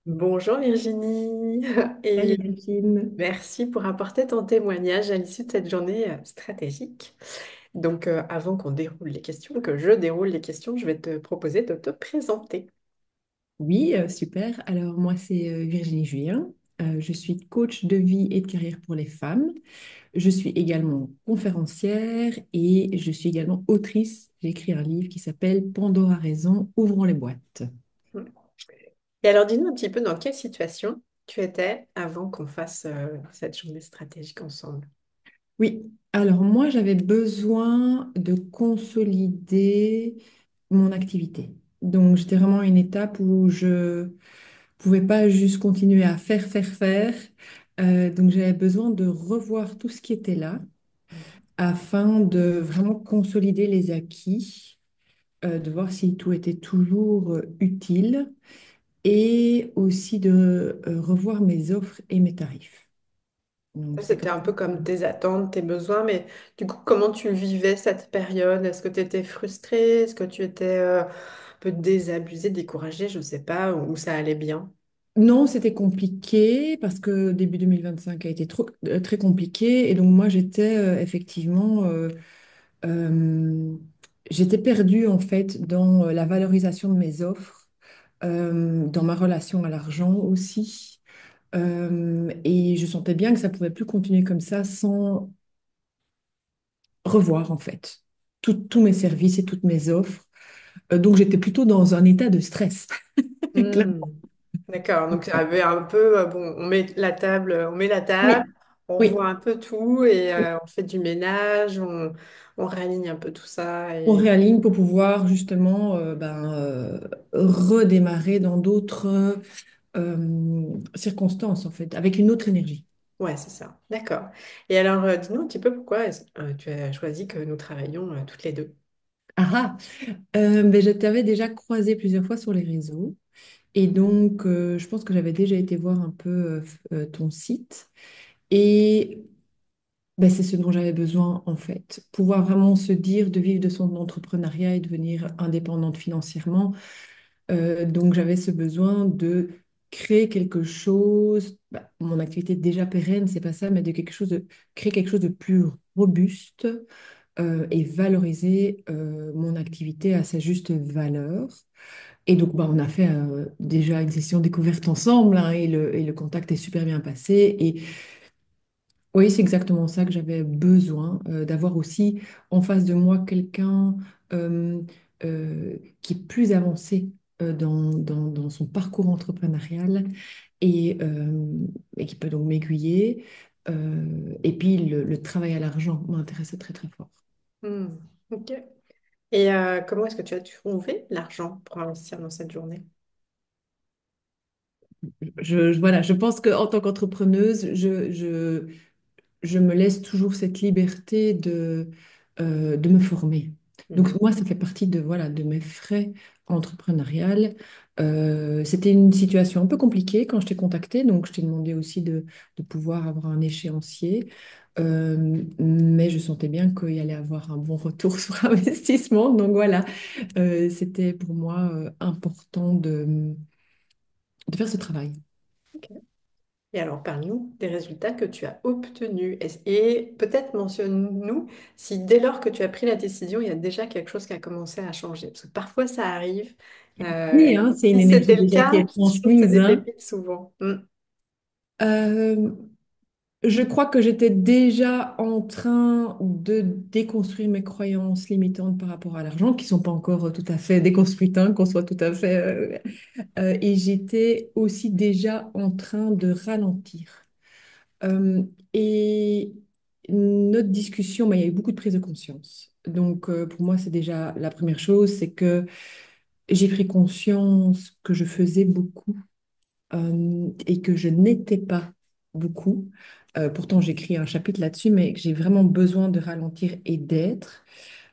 Bonjour Virginie Salut et Delphine. merci pour apporter ton témoignage à l'issue de cette journée stratégique. Donc avant qu'on déroule les questions, que je déroule les questions, je vais te proposer de te présenter. Oui, super. Alors moi, c'est Virginie Julien. Je suis coach de vie et de carrière pour les femmes. Je suis également conférencière et je suis également autrice. J'ai écrit un livre qui s'appelle Pandore a raison, ouvrons les boîtes. Et alors dis-nous un petit peu dans quelle situation tu étais avant qu'on fasse cette journée stratégique ensemble. Oui, alors moi, j'avais besoin de consolider mon activité. Donc, j'étais vraiment à une étape où je pouvais pas juste continuer à faire, faire, faire. Donc, j'avais besoin de revoir tout ce qui était là afin de vraiment consolider les acquis, de voir si tout était toujours utile et aussi de revoir mes offres et mes tarifs. Donc, Ça, c'est c'était comme un ça. peu comme tes attentes, tes besoins, mais du coup, comment tu vivais cette période? Est-ce que tu étais frustrée? Est-ce que tu étais un peu désabusée, découragée? Je ne sais pas, ou ça allait bien? Non, c'était compliqué parce que début 2025 a été très compliqué et donc moi j'étais effectivement euh, j'étais perdue en fait dans la valorisation de mes offres, dans ma relation à l'argent aussi. Et je sentais bien que ça pouvait plus continuer comme ça sans revoir en fait tous mes services et toutes mes offres. Donc j'étais plutôt dans un état de stress. Hmm. Clairement. D'accord, donc ça avait un peu, bon, on met la table, Oui, on oui. revoit un peu tout et on fait du ménage, on réaligne un peu tout ça On et réaligne pour pouvoir justement redémarrer dans d'autres circonstances, en fait, avec une autre énergie. ouais, c'est ça. D'accord. Et alors, dis-nous un petit peu pourquoi tu as choisi que nous travaillions toutes les deux. Ah, ben, je t'avais déjà croisé plusieurs fois sur les réseaux et donc je pense que j'avais déjà été voir un peu ton site et ben, c'est ce dont j'avais besoin en fait. Pouvoir vraiment se dire de vivre de son entrepreneuriat et devenir indépendante financièrement. Donc j'avais ce besoin de créer quelque chose, bah, mon activité déjà pérenne, c'est pas ça, mais de quelque chose de créer quelque chose de plus robuste et valoriser mon activité à sa juste valeur. Et donc bah, on a fait déjà une session découverte ensemble hein, et le contact est super bien passé. Et oui, c'est exactement ça que j'avais besoin, d'avoir aussi en face de moi quelqu'un euh, qui est plus avancé dans son parcours entrepreneurial et qui peut donc m'aiguiller. Et puis le travail à l'argent m'intéressait très très fort. Hmm. Ok. Et comment est-ce que tu as trouvé l'argent pour investir dans cette journée? Voilà, je pense qu'en tant qu'entrepreneuse, je me laisse toujours cette liberté de me former. Mhm. Donc moi, ça fait partie de, voilà, de mes frais entrepreneuriales. C'était une situation un peu compliquée quand je t'ai contacté, donc je t'ai demandé aussi de pouvoir avoir un échéancier. Mais je sentais bien qu'il y allait avoir un bon retour sur investissement. Donc voilà, c'était pour moi important de faire ce travail. Ok. Et alors, parle-nous des résultats que tu as obtenus. Et peut-être mentionne-nous si dès lors que tu as pris la décision, il y a déjà quelque chose qui a commencé à changer. Parce que parfois, ça arrive. Oui, hein, c'est une Si énergie c'était le déjà qui cas, est je trouve que c'est transmise, des hein. pépites souvent. Mm. Euh, Je crois que j'étais déjà en train de déconstruire mes croyances limitantes par rapport à l'argent, qui sont pas encore tout à fait déconstruites, hein, qu'on soit tout à fait. Et j'étais aussi déjà en train de ralentir. Euh, et notre discussion, bah, il y a eu beaucoup de prise de conscience. Donc, pour moi, c'est déjà la première chose, c'est que j'ai pris conscience que je faisais beaucoup et que je n'étais pas beaucoup. Pourtant, j'écris un chapitre là-dessus, mais que j'ai vraiment besoin de ralentir et d'être,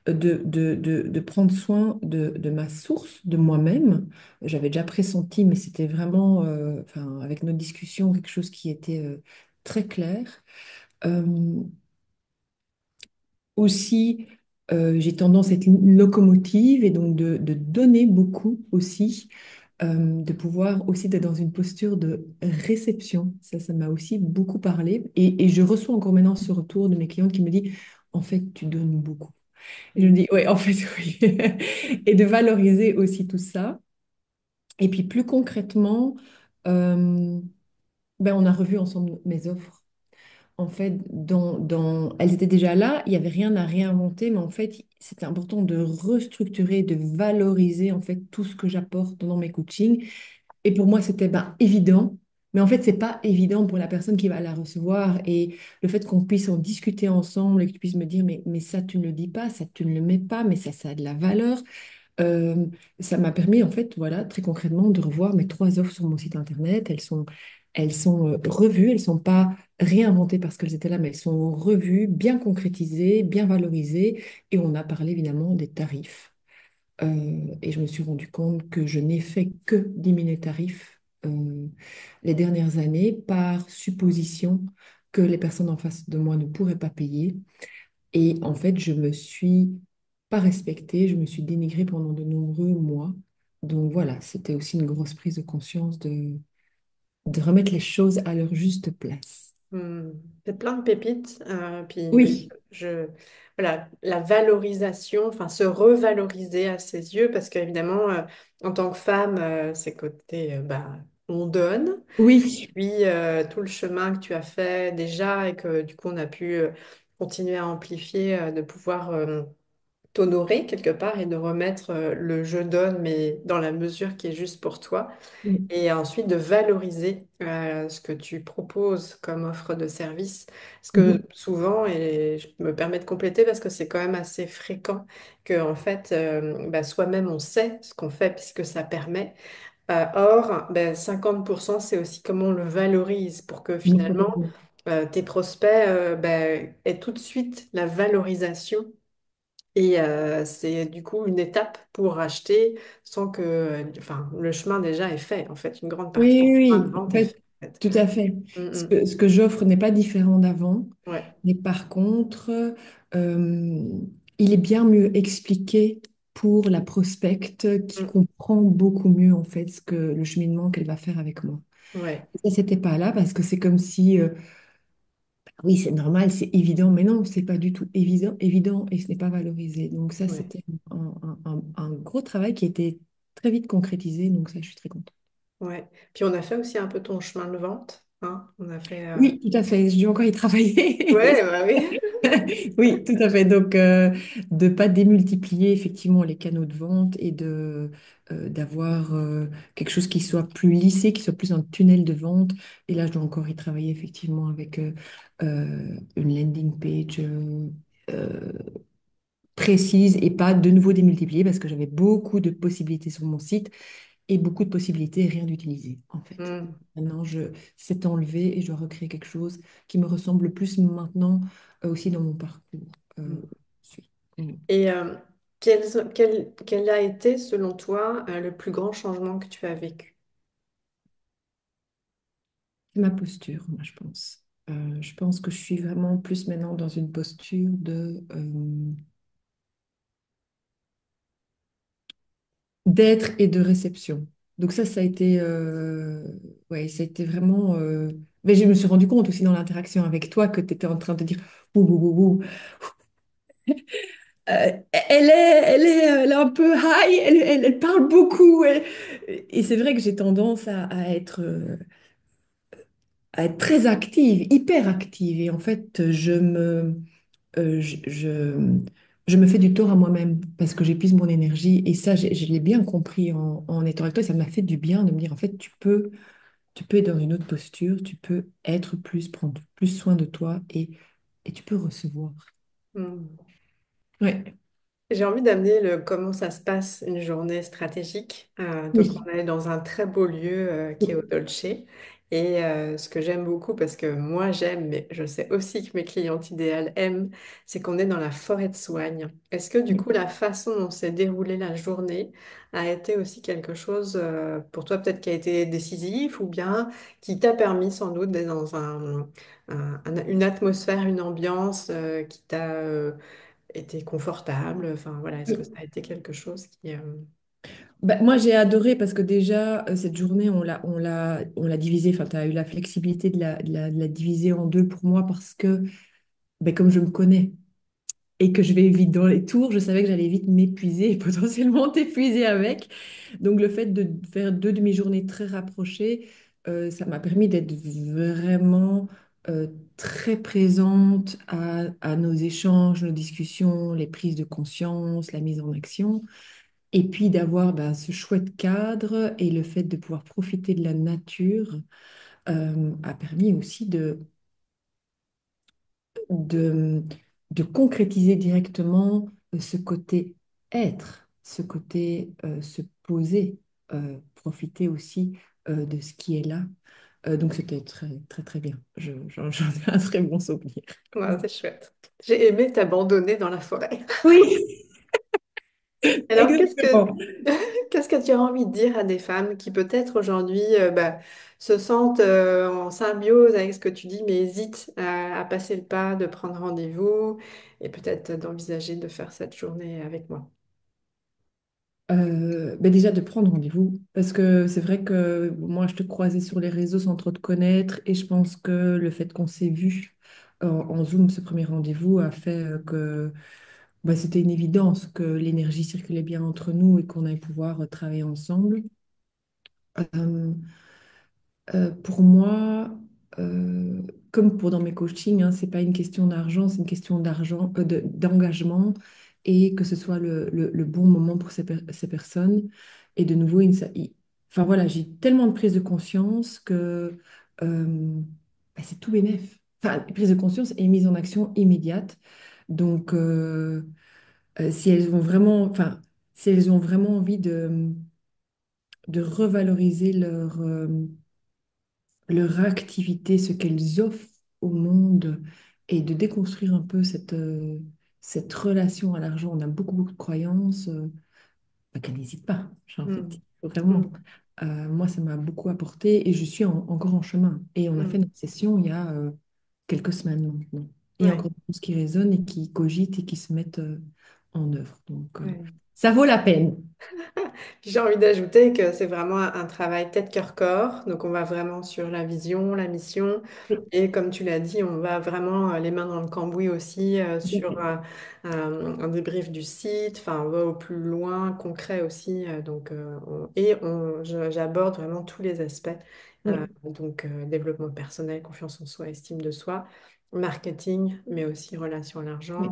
de prendre soin de ma source, de moi-même. J'avais déjà pressenti, mais c'était vraiment, enfin, avec nos discussions, quelque chose qui était très clair. Euh, Aussi, j'ai tendance à être une locomotive et donc de donner beaucoup aussi. de pouvoir aussi être dans une posture de réception. Ça m'a aussi beaucoup parlé. Et je reçois encore maintenant ce retour de mes clientes qui me disent, en fait, tu donnes beaucoup. Et je me Mm. dis, oui, en fait, oui. Et de valoriser aussi tout ça. Et puis plus concrètement, euh, ben, on a revu ensemble mes offres. En fait, elles étaient déjà là, il n'y avait rien à réinventer, mais en fait, c'était important de restructurer, de valoriser en fait tout ce que j'apporte dans mes coachings. Et pour moi, c'était ben, évident, mais en fait, c'est pas évident pour la personne qui va la recevoir. Et le fait qu'on puisse en discuter ensemble et que tu puisses me dire, mais ça, tu ne le dis pas, ça, tu ne le mets pas, mais ça a de la valeur. Euh, Ça m'a permis, en fait, voilà, très concrètement, de revoir mes 3 offres sur mon site internet. Elles sont revues, elles ne sont pas réinventées parce qu'elles étaient là, mais elles sont revues, bien concrétisées, bien valorisées. Et on a parlé évidemment des tarifs. Et je me suis rendu compte que je n'ai fait que diminuer les tarifs les dernières années par supposition que les personnes en face de moi ne pourraient pas payer. Et en fait, je me suis pas respectée, je me suis dénigrée pendant de nombreux mois. Donc voilà, c'était aussi une grosse prise de conscience de remettre les choses à leur juste place. Hmm. C'est plein de pépites. Puis Oui, voilà, la valorisation, enfin se revaloriser à ses yeux, parce qu'évidemment, en tant que femme, c'est côté, bah, on donne. oui. Puis tout le chemin que tu as fait déjà et que du coup on a pu continuer à amplifier, de pouvoir t'honorer quelque part et de remettre le je donne, mais dans la mesure qui est juste pour toi. Oui. Et ensuite de valoriser ce que tu proposes comme offre de service. Parce que Mhm. souvent, et je me permets de compléter parce que c'est quand même assez fréquent, que en fait, bah, soi-même on sait ce qu'on fait puisque ça permet. Or, ben, 50%, c'est aussi comment on le valorise pour que Oui, finalement, complètement. tes prospects ben, aient tout de suite la valorisation. Et c'est du coup une étape pour acheter sans que, enfin, le chemin déjà est fait. En fait, une grande Oui, partie du chemin oui, de oui. En vente est fait. fait, En fait. tout à fait. Mm, Ce mm. que, ce que j'offre n'est pas différent d'avant, Ouais. mais par contre, euh, il est bien mieux expliqué pour la prospecte qui Mm. comprend beaucoup mieux en fait ce que le cheminement qu'elle va faire avec moi. Ouais. Ça, c'était pas là parce que c'est comme si, oui, c'est normal, c'est évident, mais non, c'est pas du tout évident et ce n'est pas valorisé. Donc ça, Ouais. c'était un gros travail qui a été très vite concrétisé, donc ça, je suis très contente. Ouais. Puis on a fait aussi un peu ton chemin de vente, hein. On a fait. Oui, tout à fait. Je dû encore y travailler. Ouais, bah oui. Oui, tout à fait. Donc, de ne pas démultiplier effectivement les canaux de vente et d'avoir quelque chose qui soit plus lissé, qui soit plus un tunnel de vente. Et là, je dois encore y travailler effectivement avec une landing page euh, précise et pas de nouveau démultiplier parce que j'avais beaucoup de possibilités sur mon site et beaucoup de possibilités et rien d'utilisé en fait. Mm, Maintenant, c'est enlevé et je dois recréer quelque chose qui me ressemble plus maintenant aussi dans mon parcours. mm. Suis. Mm. Et quel a été, selon toi, le plus grand changement que tu as vécu? C'est ma posture, moi, je pense. Je pense que je suis vraiment plus maintenant dans une posture d'être et de réception. Donc ça a été, ouais, ça a été vraiment... Mais je me suis rendu compte aussi dans l'interaction avec toi que tu étais en train de dire, ouh, ouh, ouh, ouh. Elle est un peu high, elle parle beaucoup. Et c'est vrai que j'ai tendance à être très active, hyper active. Et en fait, je me fais du tort à moi-même parce que j'épuise mon énergie. Et ça, je l'ai bien compris en étant avec toi. Ça m'a fait du bien de me dire, en fait, tu peux être dans une autre posture, tu peux être plus, prendre plus soin de toi et tu peux recevoir. Mm. Ouais. J'ai envie d'amener le comment ça se passe une journée stratégique. Donc Oui. on est dans un très beau lieu qui est au Dolce. Et ce que j'aime beaucoup, parce que moi j'aime, mais je sais aussi que mes clientes idéales aiment, c'est qu'on est dans la forêt de soigne. Est-ce que du coup la façon dont s'est déroulée la journée a été aussi quelque chose pour toi peut-être qui a été décisif ou bien qui t'a permis sans doute d'être dans une atmosphère, une ambiance qui t'a était confortable? Enfin voilà, est-ce que ça a été quelque chose qui... Bah, moi, j'ai adoré parce que déjà, cette journée, on l'a divisée. Enfin, tu as eu la flexibilité de la diviser en deux pour moi parce que, ben, comme je me connais et que je vais vite dans les tours, je savais que j'allais vite m'épuiser et potentiellement t'épuiser avec. Donc, le fait de faire deux demi-journées très rapprochées, ça m'a permis d'être vraiment très présente à nos échanges, nos discussions, les prises de conscience, la mise en action. Et puis d'avoir bah, ce chouette cadre et le fait de pouvoir profiter de la nature a permis aussi de, de concrétiser directement ce côté être, ce côté se poser, profiter aussi de ce qui est là. Donc c'était très très très bien. J'en ai un très bon souvenir. Ouais, c'est chouette. J'ai aimé t'abandonner dans la forêt. Oui, Alors, exactement. qu'est-ce que tu as envie de dire à des femmes qui peut-être aujourd'hui bah, se sentent en symbiose avec ce que tu dis, mais hésitent à passer le pas de prendre rendez-vous et peut-être d'envisager de faire cette journée avec moi? Ben déjà de prendre rendez-vous, parce que c'est vrai que moi je te croisais sur les réseaux sans trop te connaître et je pense que le fait qu'on s'est vu en Zoom, ce premier rendez-vous, a fait que ben, c'était une évidence que l'énergie circulait bien entre nous et qu'on allait pouvoir travailler ensemble. Euh, pour moi, euh, comme pour dans mes coachings, hein, c'est pas une question d'argent, c'est une question d'engagement et que ce soit le bon moment pour ces personnes. Et de nouveau, enfin voilà, j'ai tellement de prise de conscience que bah, c'est tout bénef. Enfin, prise de conscience et mise en action immédiate. Donc, si elles ont vraiment, enfin, si elles ont vraiment envie de revaloriser leur activité, ce qu'elles offrent au monde et de déconstruire un peu cette relation à l'argent. On a beaucoup, beaucoup de croyances, bah, qu'elles n'hésitent pas, j'ai envie de Hmm. dire, vraiment. Hmm. Moi, ça m'a beaucoup apporté et je suis encore en chemin. Et on a fait Hmm. notre session il y a quelques semaines maintenant. Et Ouais, encore plus qui résonnent et qui cogitent et qui se mettent en œuvre. Donc, ouais. ça vaut la peine. J'ai envie d'ajouter que c'est vraiment un travail tête, cœur, corps. Donc, on va vraiment sur la vision, la mission. Oui, Et comme tu l'as dit, on va vraiment les mains dans le cambouis aussi tout à sur fait. un débrief du site. Enfin, on va au plus loin, concret aussi. J'aborde vraiment tous les aspects. Oui, Développement personnel, confiance en soi, estime de soi, marketing, mais aussi relation à l'argent. oui.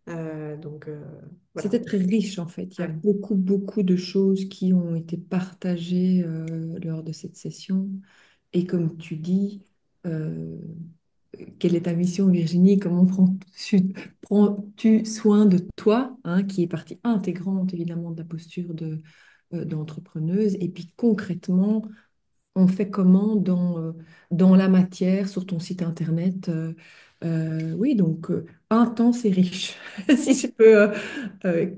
Euh, donc, euh, voilà. C'était très riche en fait. Il y a Ouais. beaucoup, beaucoup de choses qui ont été partagées lors de cette session. Et comme tu dis, euh, quelle est ta mission, Virginie? Comment prends-tu soin de toi, hein, qui est partie intégrante évidemment de la posture d'entrepreneuse. Et puis concrètement, on fait comment dans la matière, sur ton site internet? Oui, donc intense et riche, si je peux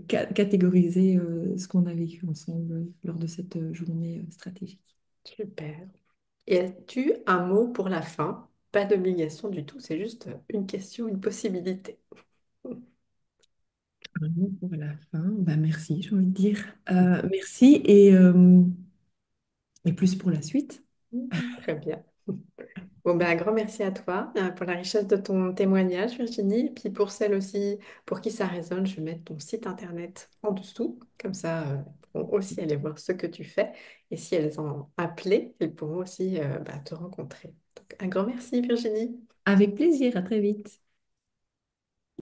catégoriser ce qu'on a vécu ensemble lors de cette journée stratégique. Super. Et as-tu un mot pour la fin? Pas d'obligation du tout, c'est juste une question, une possibilité. Vraiment pour la fin, bah merci, j'ai envie de dire. Merci et plus pour la suite. Très bien. Bon, ben, un grand merci à toi pour la richesse de ton témoignage, Virginie. Et puis pour celles aussi pour qui ça résonne, je vais mettre ton site internet en dessous. Comme ça, elles pourront aussi aller voir ce que tu fais. Et si elles ont appelé, elles pourront aussi te rencontrer. Donc, un grand merci, Virginie. Avec plaisir, à très vite.